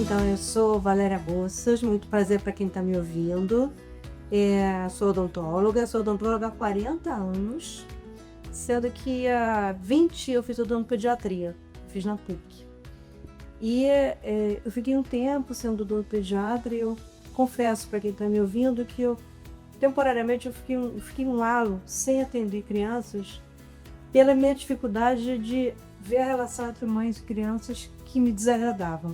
Então, eu sou Valéria Bossas, muito prazer para quem está me ouvindo. Sou odontóloga há 40 anos, sendo que há 20 eu fiz odontopediatria, fiz na PUC. Eu fiquei um tempo sendo odontopediatra e eu confesso para quem está me ouvindo que temporariamente eu fiquei um ano sem atender crianças pela minha dificuldade de ver a relação entre mães e crianças que me desagradavam.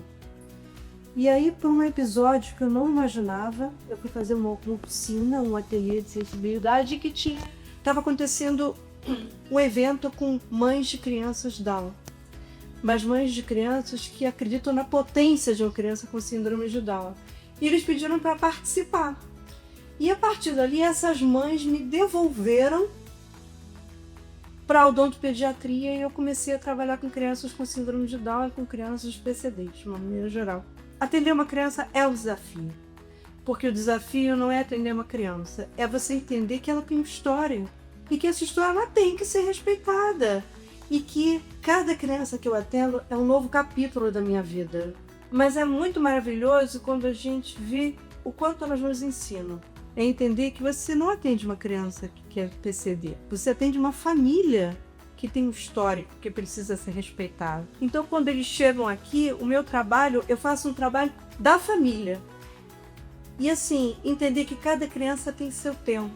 E aí, por um episódio que eu não imaginava, eu fui fazer uma oficina, um ateliê de sensibilidade que estava acontecendo um evento com mães de crianças Down. Mas mães de crianças que acreditam na potência de uma criança com síndrome de Down. E eles pediram para participar. E a partir dali, essas mães me devolveram para a odontopediatria e eu comecei a trabalhar com crianças com síndrome de Down e com crianças PCDs, de uma maneira geral. Atender uma criança é um desafio, porque o desafio não é atender uma criança, é você entender que ela tem uma história e que essa história ela tem que ser respeitada e que cada criança que eu atendo é um novo capítulo da minha vida. Mas é muito maravilhoso quando a gente vê o quanto elas nos ensinam. É entender que você não atende uma criança que é PCD, você atende uma família que tem um histórico que precisa ser respeitado. Então, quando eles chegam aqui, o meu trabalho, eu faço um trabalho da família. E assim, entender que cada criança tem seu tempo.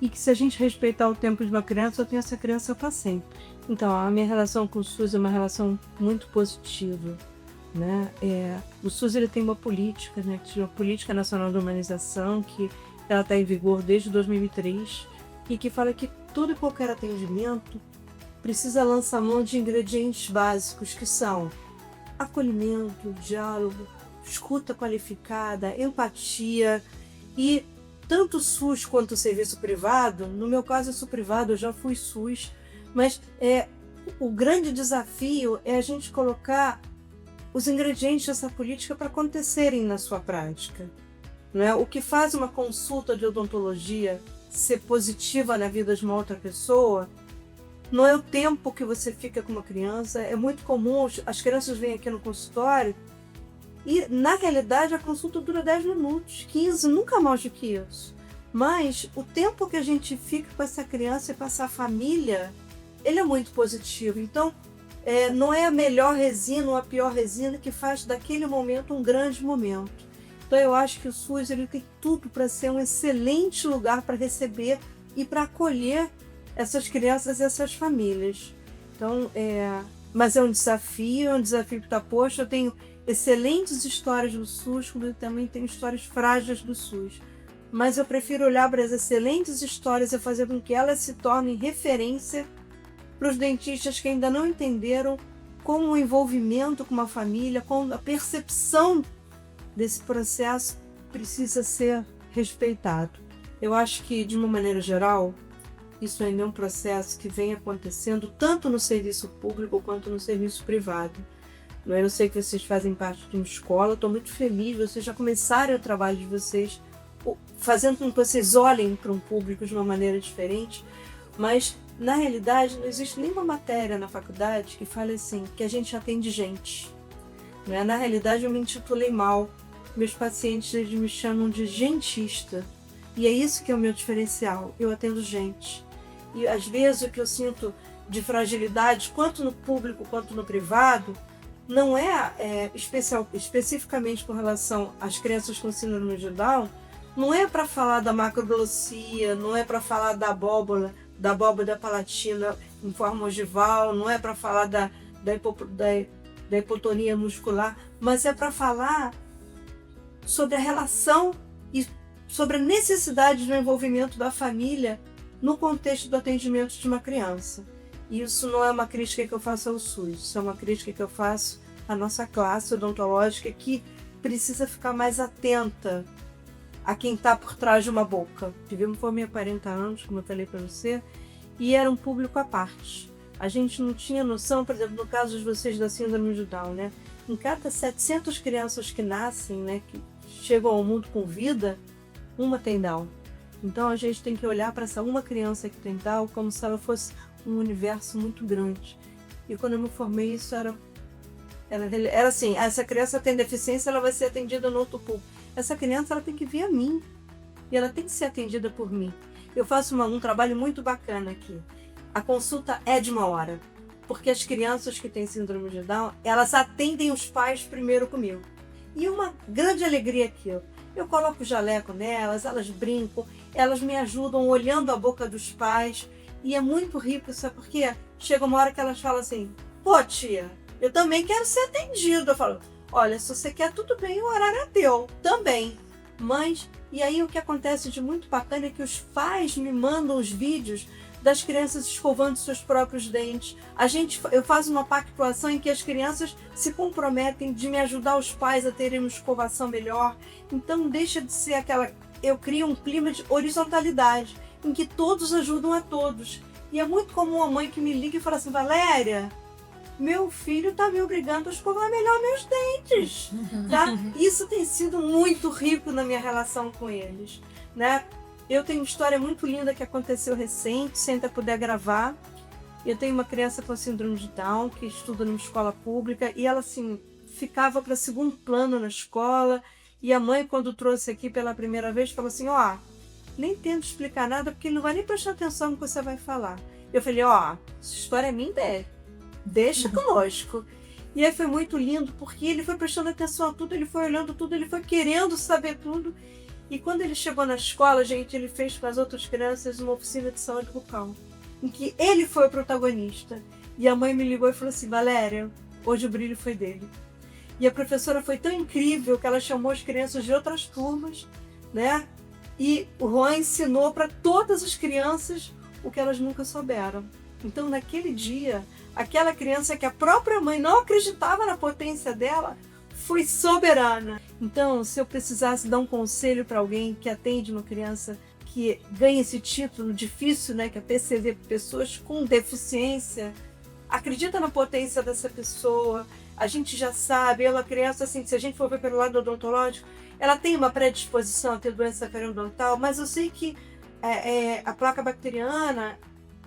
E que se a gente respeitar o tempo de uma criança, eu tenho essa criança para sempre. Então, a minha relação com o SUS é uma relação muito positiva, né? O SUS ele tem uma política, né? Que é a Política Nacional de Humanização, que ela está em vigor desde 2003 e que fala que todo e qualquer atendimento precisa lançar mão de ingredientes básicos que são acolhimento, diálogo, escuta qualificada, empatia e tanto o SUS quanto o serviço privado, no meu caso eu sou privado, eu já fui SUS, mas o grande desafio é a gente colocar os ingredientes dessa política para acontecerem na sua prática. Não é? O que faz uma consulta de odontologia ser positiva na vida de uma outra pessoa não é o tempo que você fica com uma criança. É muito comum, as crianças vêm aqui no consultório e, na realidade, a consulta dura 10 minutos, 15, nunca mais do que isso. Mas o tempo que a gente fica com essa criança e com essa família, ele é muito positivo. Então, não é a melhor resina ou a pior resina que faz daquele momento um grande momento. Então eu acho que o SUS ele tem tudo para ser um excelente lugar para receber e para acolher essas crianças e essas famílias. Então, mas é um desafio que está posto. Eu tenho excelentes histórias do SUS, como eu também tenho histórias frágeis do SUS. Mas eu prefiro olhar para as excelentes histórias e fazer com que elas se tornem referência para os dentistas que ainda não entenderam como o envolvimento com uma família, como a percepção desse processo precisa ser respeitado. Eu acho que, de uma maneira geral, isso ainda é um processo que vem acontecendo tanto no serviço público quanto no serviço privado. Eu sei que vocês fazem parte de uma escola, estou muito feliz, vocês já começaram o trabalho de vocês, fazendo com que vocês olhem para um público de uma maneira diferente, mas, na realidade, não existe nenhuma matéria na faculdade que fale assim, que a gente atende gente. Na realidade, eu me intitulei mal. Meus pacientes eles me chamam de gentista. E é isso que é o meu diferencial. Eu atendo gente. E às vezes o que eu sinto de fragilidade, quanto no público quanto no privado, não especificamente com relação às crianças com síndrome de Down, não é para falar da macroglossia, não é para falar da abóbora palatina em forma ogival, não é para falar da hipotonia muscular, mas é para falar sobre a relação e sobre a necessidade do envolvimento da família no contexto do atendimento de uma criança. E isso não é uma crítica que eu faço ao SUS, isso é uma crítica que eu faço à nossa classe odontológica que precisa ficar mais atenta a quem está por trás de uma boca. Tive me formei há 40 anos, como eu falei para você, e era um público à parte. A gente não tinha noção, por exemplo, no caso de vocês da síndrome de Down, né? Em cada 700 crianças que nascem, né, que chegam ao mundo com vida, uma tem Down. Então a gente tem que olhar para essa uma criança que tem Down como se ela fosse um universo muito grande. E quando eu me formei, isso era Era assim, essa criança tem deficiência, ela vai ser atendida no outro público. Essa criança, ela tem que vir a mim. E ela tem que ser atendida por mim. Eu faço um trabalho muito bacana aqui. A consulta é de 1 hora. Porque as crianças que têm síndrome de Down, elas atendem os pais primeiro comigo. E uma grande alegria aqui. Eu coloco o jaleco nelas, elas brincam, elas me ajudam olhando a boca dos pais. E é muito rico, sabe por quê? Chega uma hora que elas falam assim, pô tia, eu também quero ser atendida. Eu falo, olha, se você quer, tudo bem, o horário é teu, também. Mas, e aí o que acontece de muito bacana é que os pais me mandam os vídeos das crianças escovando seus próprios dentes. Eu faço uma pactuação em que as crianças se comprometem de me ajudar os pais a terem uma escovação melhor. Então deixa de ser eu crio um clima de horizontalidade, em que todos ajudam a todos. E é muito comum uma mãe que me liga e fala assim, Valéria, meu filho está me obrigando a escovar melhor meus dentes, tá? Isso tem sido muito rico na minha relação com eles, né? Eu tenho uma história muito linda que aconteceu recente, sem ainda puder gravar. Eu tenho uma criança com síndrome de Down, que estuda numa escola pública, e ela, assim, ficava para segundo plano na escola, e a mãe, quando trouxe aqui pela primeira vez, falou assim, nem tento explicar nada, porque ele não vai nem prestar atenção no que você vai falar. Eu falei, essa história é minha ideia. Deixa conosco. E aí foi muito lindo, porque ele foi prestando atenção a tudo, ele foi olhando tudo, ele foi querendo saber tudo. E quando ele chegou na escola, gente, ele fez com as outras crianças uma oficina de saúde bucal, em que ele foi o protagonista. E a mãe me ligou e falou assim, Valéria, hoje o brilho foi dele. E a professora foi tão incrível que ela chamou as crianças de outras turmas, né? E o Juan ensinou para todas as crianças o que elas nunca souberam. Então, naquele dia, aquela criança que a própria mãe não acreditava na potência dela, foi soberana. Então, se eu precisasse dar um conselho para alguém que atende uma criança que ganha esse título difícil, né, que é PCD, pessoas com deficiência, acredita na potência dessa pessoa. A gente já sabe, ela criança, assim, se a gente for ver pelo lado odontológico, ela tem uma predisposição a ter doença periodontal, mas eu sei que a placa bacteriana,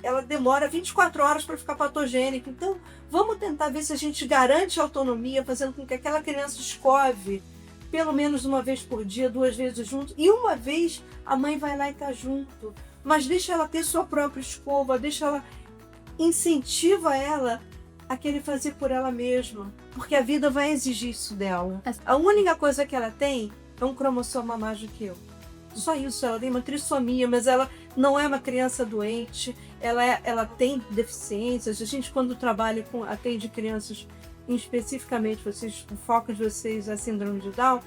ela demora 24 horas para ficar patogênica. Então, vamos tentar ver se a gente garante a autonomia, fazendo com que aquela criança escove pelo menos uma vez por dia, 2 vezes junto, e uma vez a mãe vai lá e está junto. Mas deixa ela ter sua própria escova, incentiva ela a querer fazer por ela mesma, porque a vida vai exigir isso dela. A única coisa que ela tem é um cromossomo a mais do que eu. Só isso, ela tem uma trissomia, mas ela não é uma criança doente, ela tem deficiências. A gente, quando trabalha atende crianças, especificamente o foco de vocês é a síndrome de Down,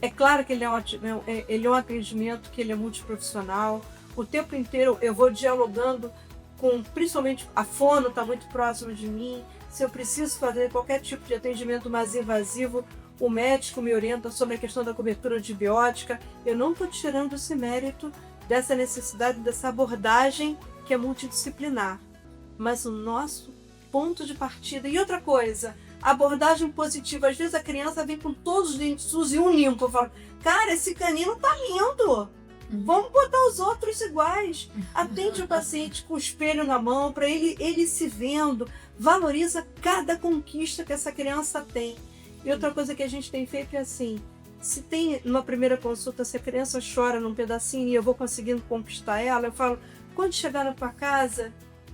é claro que ele é um atendimento que ele é multiprofissional. O tempo inteiro eu vou dialogando principalmente a fono está muito próxima de mim. Se eu preciso fazer qualquer tipo de atendimento mais invasivo, o médico me orienta sobre a questão da cobertura antibiótica. Eu não estou tirando esse mérito dessa necessidade, dessa abordagem que é multidisciplinar. Mas o nosso ponto de partida... E outra coisa, abordagem positiva. Às vezes a criança vem com todos os dentes sujos e um limpo. Eu falo, cara, esse canino tá lindo. Vamos botar os outros iguais. Atende o paciente com o espelho na mão, para ele se vendo. Valoriza cada conquista que essa criança tem. E outra coisa que a gente tem feito é assim, se tem numa primeira consulta, se a criança chora num pedacinho e eu vou conseguindo conquistar ela, eu falo, quando chegar na tua casa,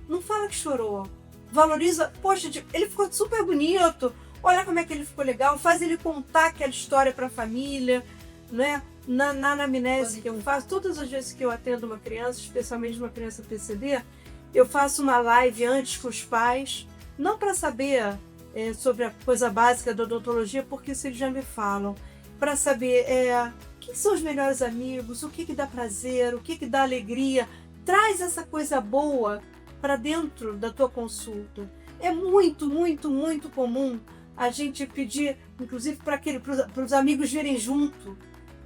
não fala que chorou. Valoriza, poxa, ele ficou super bonito, olha como é que ele ficou legal, faz ele contar aquela história para a família, né? Na anamnese que eu faço, todas as vezes que eu atendo uma criança, especialmente uma criança PCD, eu faço uma live antes com os pais, não para saber sobre a coisa básica da odontologia, porque isso eles já me falam, para saber quem são os melhores amigos, o que dá prazer, o que dá alegria. Traz essa coisa boa para dentro da tua consulta. É muito, muito, muito comum a gente pedir, inclusive para os amigos virem junto,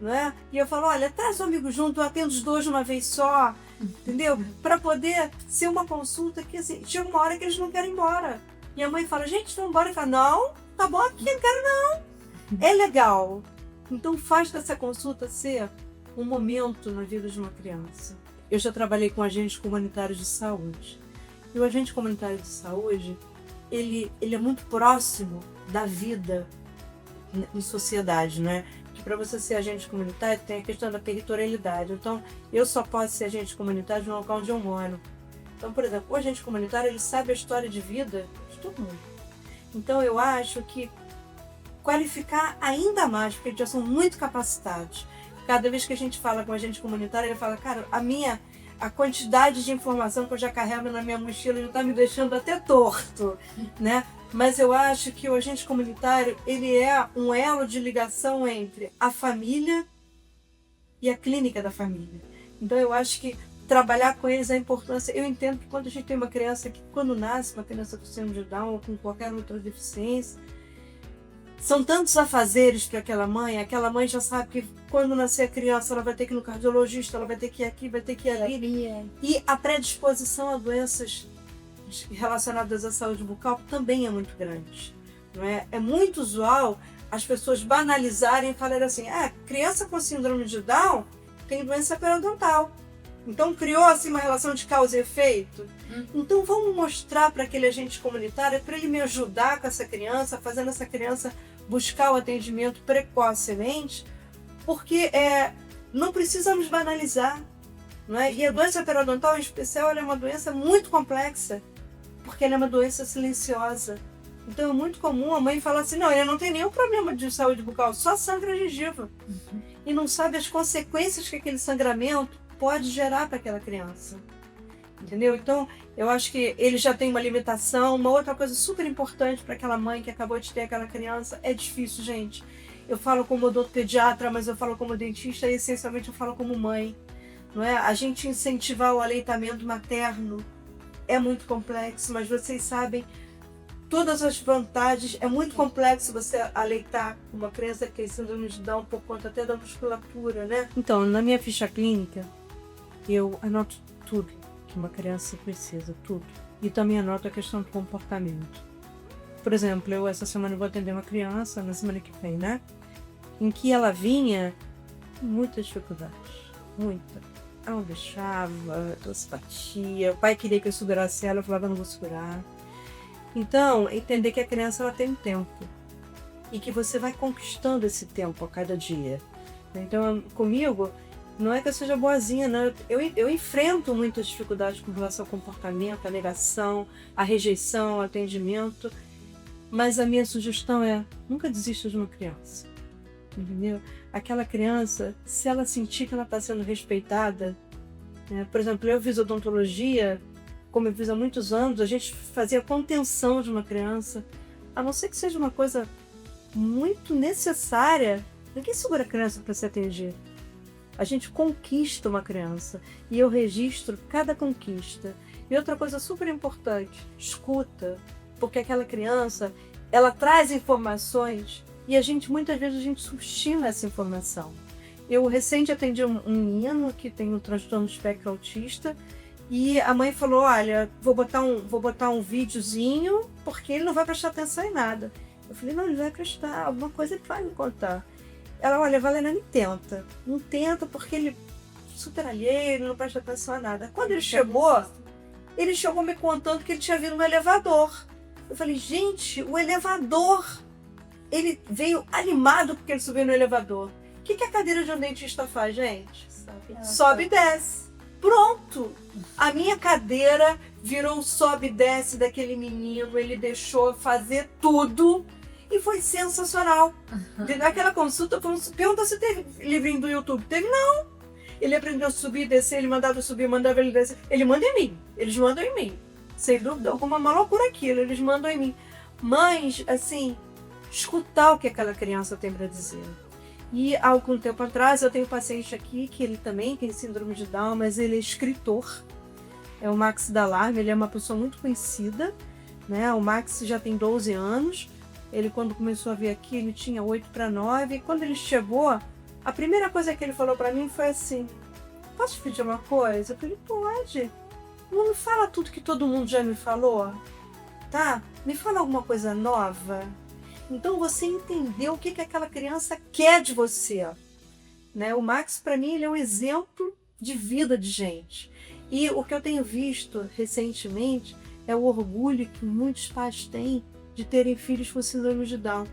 né? E eu falo, olha, traz o amigo junto, eu atendo os dois de uma vez só, entendeu? Para poder ser uma consulta que, assim, chega uma hora que eles não querem ir embora. E a mãe fala, gente, vamos embora. E fala, não, tá bom aqui, não quero não. É legal. Então faz dessa consulta ser um momento na vida de uma criança. Eu já trabalhei com agentes comunitários de saúde. E o agente comunitário de saúde, ele é muito próximo da vida em sociedade, né? Que para você ser agente comunitário tem a questão da territorialidade. Então, eu só posso ser agente comunitário no local onde eu moro. Então, por exemplo, o agente comunitário, ele sabe a história de vida de todo mundo. Então, eu acho que qualificar ainda mais, porque eles já são muito capacitados. Cada vez que a gente fala com a agente comunitário, ele fala, cara, a quantidade de informação que eu já carrego na minha mochila já está me deixando até torto, né? Mas eu acho que o agente comunitário, ele é um elo de ligação entre a família e a clínica da família. Então eu acho que trabalhar com eles é a importância. Eu entendo que quando a gente tem uma criança que, quando nasce, uma criança com síndrome de Down ou com qualquer outra deficiência, são tantos afazeres para aquela mãe já sabe que quando nascer a criança ela vai ter que ir no cardiologista, ela vai ter que ir aqui, vai ter que ir ali. E a predisposição a doenças relacionadas à saúde bucal também é muito grande. Não é? É muito usual as pessoas banalizarem e falarem assim, criança com síndrome de Down tem doença periodontal. Então criou-se uma relação de causa e efeito. Então vamos mostrar para aquele agente comunitário, para ele me ajudar com essa criança, fazendo essa criança buscar o atendimento precocemente, porque não precisamos banalizar. Não é? E a doença periodontal, em especial, ela é uma doença muito complexa, porque ela é uma doença silenciosa. Então é muito comum a mãe falar assim, não, ele não tem nenhum problema de saúde bucal, só sangra a gengiva. E não sabe as consequências que aquele sangramento pode gerar para aquela criança. Entendeu? Então, eu acho que ele já tem uma limitação. Uma outra coisa super importante para aquela mãe que acabou de ter aquela criança, é difícil, gente. Eu falo como odontopediatra, mas eu falo como dentista e essencialmente eu falo como mãe. Não é? A gente incentivar o aleitamento materno é muito complexo, mas vocês sabem todas as vantagens. É muito complexo você aleitar uma criança que tem síndrome de Down por conta até da musculatura, né? Então, na minha ficha clínica, eu anoto tudo que uma criança precisa, tudo. E também anoto a questão do comportamento. Por exemplo, eu essa semana vou atender uma criança, na semana que vem, né? Em que ela vinha com muitas dificuldades, muita. Ela não deixava, trouxe batia, o pai queria que eu segurasse ela, eu falava, não vou segurar. Então, entender que a criança ela tem um tempo e que você vai conquistando esse tempo a cada dia. Então, comigo, não é que eu seja boazinha, não. Eu enfrento muitas dificuldades com relação ao comportamento, a negação, a rejeição, o atendimento, mas a minha sugestão é, nunca desista de uma criança, entendeu? Aquela criança, se ela sentir que ela está sendo respeitada, né? Por exemplo, eu fiz odontologia, como eu fiz há muitos anos, a gente fazia contenção de uma criança, a não ser que seja uma coisa muito necessária, ninguém segura a criança para se atender. A gente conquista uma criança e eu registro cada conquista. E outra coisa super importante, escuta, porque aquela criança, ela traz informações e muitas vezes a gente subestima essa informação. Eu recente atendi um menino que tem um transtorno do espectro autista e a mãe falou, olha, vou botar um videozinho porque ele não vai prestar atenção em nada. Eu falei, não, ele vai prestar, alguma coisa ele vai me contar. Ela, olha, Valena, não tenta porque ele é super alheio, não presta atenção a nada. Quando ele chegou me contando que ele tinha vindo no elevador. Eu falei, gente, o elevador, ele veio animado porque ele subiu no elevador. O que a cadeira de um dentista faz, gente? Sobe e desce. Pronto! A minha cadeira virou um sobe e desce daquele menino, ele deixou fazer tudo. E foi sensacional. Naquela consulta, pergunta se teve livrinho do YouTube. Teve? Não. Ele aprendeu a subir e descer, ele mandava subir, mandava ele descer. Ele manda em mim. Eles mandam em mim. Sem dúvida alguma, uma loucura aquilo. Eles mandam em mim. Mas, assim, escutar o que aquela criança tem para dizer. E há algum tempo atrás, eu tenho um paciente aqui que ele também tem síndrome de Down, mas ele é escritor. É o Max Dalarme, ele é uma pessoa muito conhecida, né? O Max já tem 12 anos. Ele, quando começou a vir aqui, ele tinha 8 para 9. E quando ele chegou, a primeira coisa que ele falou para mim foi assim, posso te pedir uma coisa? Eu falei, pode. Não me fala tudo que todo mundo já me falou, tá? Me fala alguma coisa nova. Então você entendeu o que aquela criança quer de você, né? O Max, para mim, ele é um exemplo de vida de gente. E o que eu tenho visto recentemente é o orgulho que muitos pais têm de terem filhos com síndrome de Down.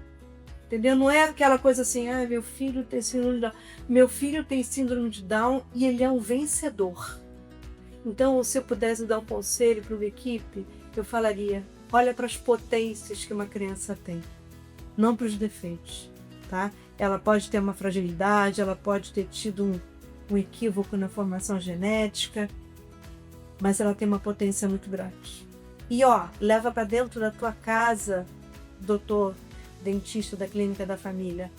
Entendeu? Não é aquela coisa assim, meu filho tem síndrome de Down. Meu filho tem síndrome de Down e ele é um vencedor. Então, se eu pudesse dar um conselho para uma equipe, eu falaria, olha para as potências que uma criança tem, não para os defeitos, tá? Ela pode ter uma fragilidade, ela pode ter tido um equívoco na formação genética, mas ela tem uma potência muito grande. E leva para dentro da tua casa, doutor, dentista da clínica da família,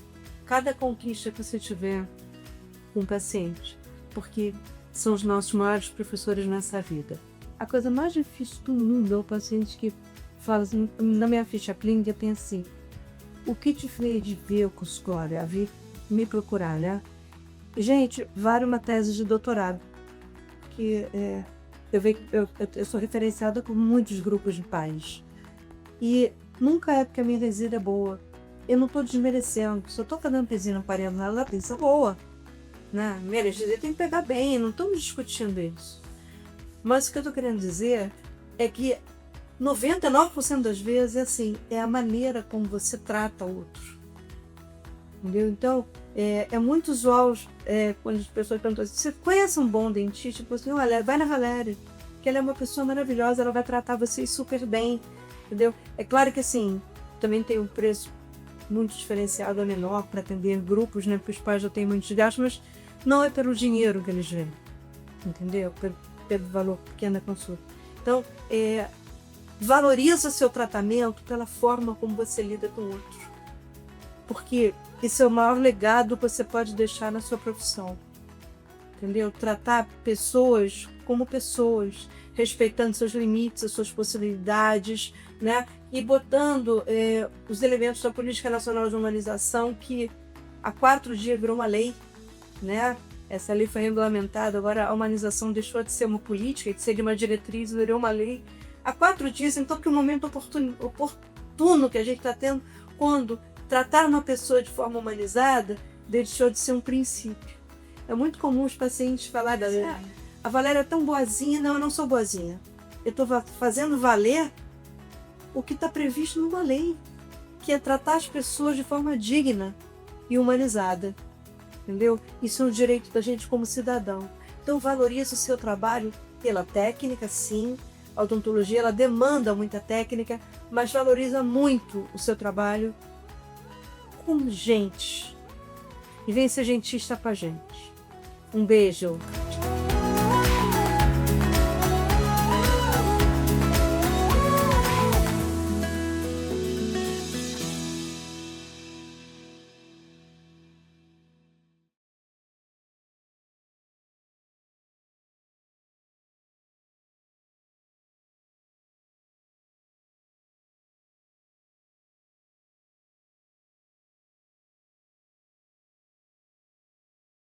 cada conquista que você tiver com um paciente, porque são os nossos maiores professores nessa vida. A coisa mais difícil do mundo é o paciente que fala assim, na minha ficha clínica tem assim, o que te fez de ver o consultório, a vir me procurar, né? Gente, vale uma tese de doutorado, que eu sou referenciada com muitos grupos de pais. E nunca é porque a minha resina é boa. Eu não estou desmerecendo. Se eu estou fazendo resina parental, ela pensa boa. Né? Minha resina tem que pegar bem, não estamos discutindo isso. Mas o que eu estou querendo dizer é que 99% das vezes é assim, é a maneira como você trata o outro. Entendeu? Então, é muito usual quando as pessoas perguntam assim, você conhece um bom dentista? Tipo assim, olha, vai na Valéria, que ela é uma pessoa maravilhosa, ela vai tratar vocês super bem, entendeu? É claro que assim, também tem um preço muito diferenciado, é menor para atender grupos, né? Porque os pais já têm muitos gastos, mas não é pelo dinheiro que eles vêm, entendeu? Pelo valor pequeno da consulta. Então, valoriza o seu tratamento pela forma como você lida com o outro. Porque esse é o maior legado que você pode deixar na sua profissão. Entendeu? Tratar pessoas como pessoas, respeitando seus limites, as suas possibilidades, né? E botando os elementos da Política Nacional de Humanização, que há 4 dias virou uma lei, né? Essa lei foi regulamentada, agora a humanização deixou de ser uma política, de ser uma diretriz, virou uma lei. Há 4 dias, então, que o momento oportuno que a gente está tendo quando tratar uma pessoa de forma humanizada deixou de ser um princípio. É muito comum os pacientes falarem, a Valéria é tão boazinha. Não, eu não sou boazinha. Eu estou fazendo valer o que está previsto numa lei, que é tratar as pessoas de forma digna e humanizada. Entendeu? Isso é um direito da gente como cidadão. Então valorize o seu trabalho pela técnica, sim. A odontologia ela demanda muita técnica, mas valoriza muito o seu trabalho com gente. E vem ser gentista com a gente. Um beijo.